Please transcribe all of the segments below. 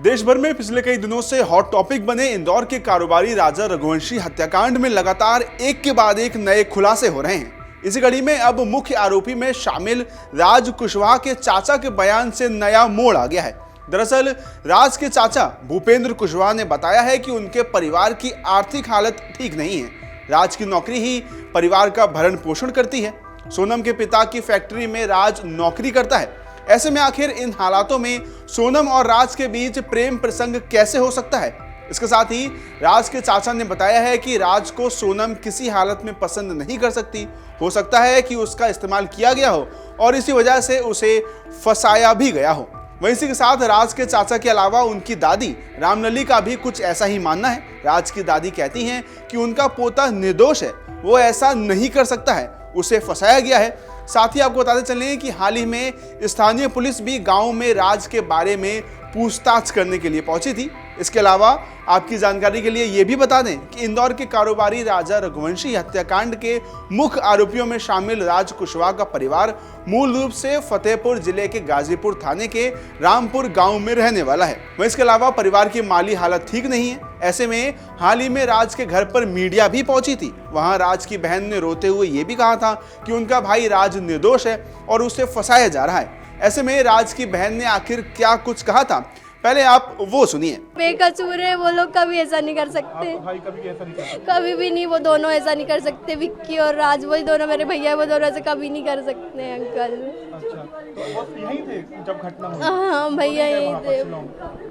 देश भर में पिछले कई दिनों से हॉट टॉपिक बने इंदौर के कारोबारी राजा रघुवंशी हत्याकांड में लगातार एक के बाद एक नए खुलासे हो रहे हैं। इसी कड़ी में अब मुख्य आरोपी में शामिल राज कुशवाहा के चाचा के बयान से नया मोड़ आ गया है। दरअसल राज के चाचा भूपेंद्र कुशवाहा ने बताया है कि उनके परिवार की आर्थिक हालत ठीक नहीं है। राज की नौकरी ही परिवार का भरण पोषण करती है। सोनम के पिता की फैक्ट्री में राज नौकरी करता है। ऐसे में आखिर इन हालातों में सोनम और राज के बीच प्रेम प्रसंग कैसे हो सकता है? इसके साथ ही राज के चाचा ने बताया है कि राज को सोनम किसी हालत में पसंद नहीं कर सकती। हो सकता है कि उसका इस्तेमाल किया गया हो और इसी वजह से उसे फंसाया भी गया हो। वहीं इसी के साथ राज के चाचा के अलावा उनकी दादी रामलली का भी कुछ ऐसा ही मानना है। राज की दादी कहती हैं कि उनका पोता निर्दोष है, वो ऐसा नहीं कर सकता है, उसे फंसाया गया है। साथ ही आपको बताते चलें कि हाल ही में स्थानीय पुलिस भी गांव में राज के बारे में पूछताछ करने के लिए पहुंची थी। इसके अलावा आपकी जानकारी के लिए ये भी बता दें कि इंदौर के कारोबारी राजा रघुवंशी हत्याकांड के मुख्य आरोपियों में शामिल राज कुशवाहा का परिवार मूल रूप से फतेहपुर जिले के गाजीपुर थाने के रामपुर गांव में रहने वाला है। वहीं इसके अलावा परिवार की माली हालत ठीक नहीं है। ऐसे में हाल ही में राज के घर पर मीडिया भी पहुंची थी। वहां राज की बहन ने रोते हुए ये भी कहा था कि उनका भाई राज निर्दोष है और उसे फंसाया जा रहा है। ऐसे में राज की बहन ने आखिर क्या कुछ कहा था, पहले आप वो सुनिए। बेकसूर है वो लोग, कभी ऐसा नहीं कर सकते। भाई कभी ऐसा नहीं कर सकते? कभी भी नहीं, वो दोनों ऐसा नहीं कर सकते। विक्की और राज, वही दोनों मेरे भैया है, वो दोनों ऐसे कभी नहीं कर सकते अंकल। अच्छा, तो वो यहीं थे जब घटना हुई? हाँ भैया यहीं थे।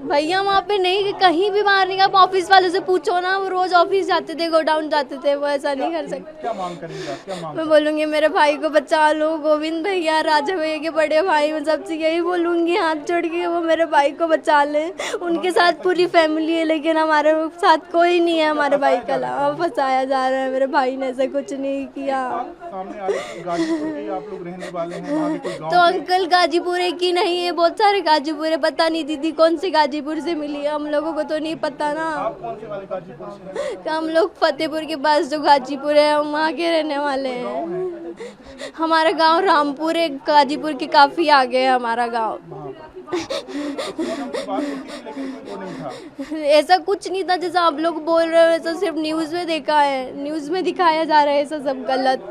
भैया वहाँ पे नहीं, कहीं भी बाहर नहीं गया। ऑफिस वालों से पूछो ना, वो रोज ऑफिस जाते थे, गोडाउन जाते थे, वो ऐसा नहीं कर सकते। क्या मांग करेंगे आप? क्या मांग? मैं बोलूंगी मेरे भाई को बचा लो, गोविंद भैया, राजा भैया के बड़े भाई, मैं सबसे यही बोलूंगी हाथ जोड़ के वो मेरे भाई को बचा ले। उनके साथ पूरी फैमिली है, लेकिन हमारे साथ कोई नहीं है हमारे भाई के अलावा। फंसाया जा रहा है, मेरे भाई ने ऐसा कुछ नहीं किया। सामने आ रही गाजीपुर के आप लोग रहने वाले हैं, वहाँ के कोई गाँव तो अंकल गाजीपुर की नहीं है, बहुत सारे गाजीपुर है। पता नहीं दीदी कौन से गाजीपुर से मिली है, हम लोगों को तो नहीं पता ना। आप कौन से वाले गाजीपुर से हैं? हम लोग फतेहपुर के पास जो गाजीपुर है, हम वहाँ के रहने वाले हैं। हमारा गांव रामपुर है, गाजीपुर के काफी आगे है हमारा गांव। ऐसा कुछ नहीं था जैसा आप लोग बोल रहे हो, ऐसा सिर्फ न्यूज में देखा है, न्यूज में दिखाया जा रहा है, ऐसा सब गलत।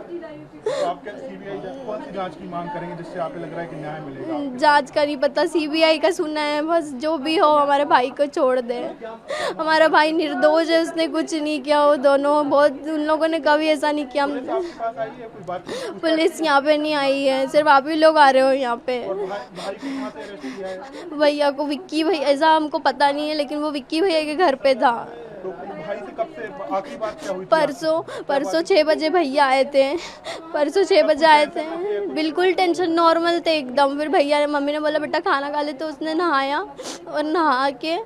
तो आप क्या सीबीआई कौन सी जांच की मांग करेंगे जिससे आपको लग रहा है कि न्याय मिलेगा? जांच का नहीं पता, सीबीआई का सुना है बस। जो भी हो हमारे भाई को छोड़ दे। हमारा भाई निर्दोष है, उसने कुछ नहीं किया। वो दोनों बहुत, उन लोगों ने कभी ऐसा नहीं किया। पुलिस यहाँ पे नहीं आई है, सिर्फ आप ही लोग आ रहे हो यहाँ पे। भैया को विक्की भैया, ऐसा हमको पता नहीं है, लेकिन वो विक्की भैया के घर पे था। तो भाई से कब से आखिरी बात क्या हुई थी? परसों 6 बजे भैया आए थे। परसों 6 बजे आए थे, बिल्कुल टेंशन नॉर्मल थे एकदम। फिर भैया ने, मम्मी ने बोला बेटा खाना खा ले, तो उसने नहाया और नहा के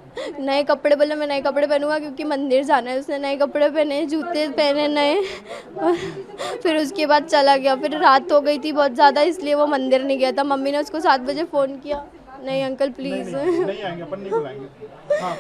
नए कपड़े, बोले मैं नए कपड़े पहनूंगा क्योंकि मंदिर जाना है। उसने नए कपड़े पहने, जूते पहने नए, और फिर उसके बाद चला गया। फिर रात हो गई थी बहुत ज़्यादा, इसलिए वो मंदिर नहीं गया था। मम्मी ने उसको 7 बजे फ़ोन किया, नहीं अंकल प्लीज़ नहीं आएंगे, अपन नहीं बुलाएंगे। हाँ,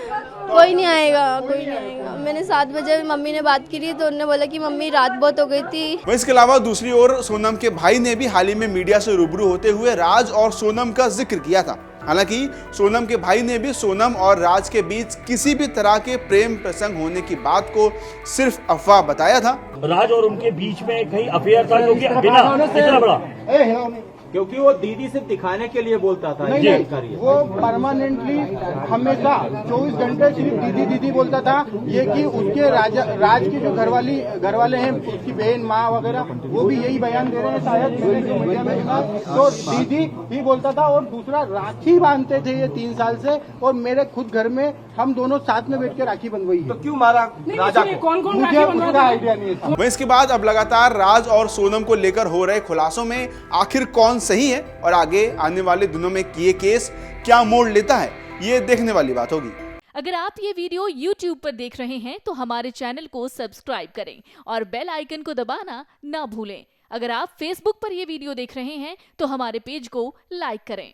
कोई नहीं आएगा, कोई नहीं आएगा। मैंने 7 बजे मम्मी ने बात की थी, तो उन्होंने बोला कि मम्मी रात बहुत हो गई थी। वहीं इसके अलावा दूसरी ओर सोनम के भाई ने भी हाल ही में मीडिया से रूबरू होते हुए राज और सोनम का जिक्र किया था। हालांकि सोनम के भाई ने भी सोनम और राज के बीच किसी भी तरह के प्रेम प्रसंग होने की बात को सिर्फ अफवाह बताया था। राज और उनके बीच में कहीं अफेयर था, क्योंकि बिना इतना बड़ा, क्योंकि वो दीदी सिर्फ दिखाने के लिए बोलता था। नहीं, वो परमानेंटली हमेशा 24 घंटे सिर्फ दीदी दीदी बोलता था। ये कि उसके राज की जो घर वाले हैं, उसकी बहन माँ वगैरह, वो भी यही बयान दे रहे हैं शायद मीडिया में सुना। तो दीदी ही बोलता था, और दूसरा राखी बांधते थे ये 3 साल से, और मेरे खुद घर में हम दोनों साथ में बैठ के राखी बंधवाई। तो क्यों मारा राजा को? कौन मुझे उसका आइडिया नहीं है। वहीं इसके बाद अब लगातार राज और सोनम को लेकर हो रहे खुलासों में आखिर कौन सही है और आगे आने वाले दिनों में ये केस क्या मोड़ लेता है, ये देखने वाली बात होगी। अगर आप ये वीडियो YouTube पर देख रहे हैं तो हमारे चैनल को सब्सक्राइब करें और बेल आइकन को दबाना ना भूलें। अगर आप Facebook पर ये वीडियो देख रहे हैं तो हमारे पेज को लाइक करें।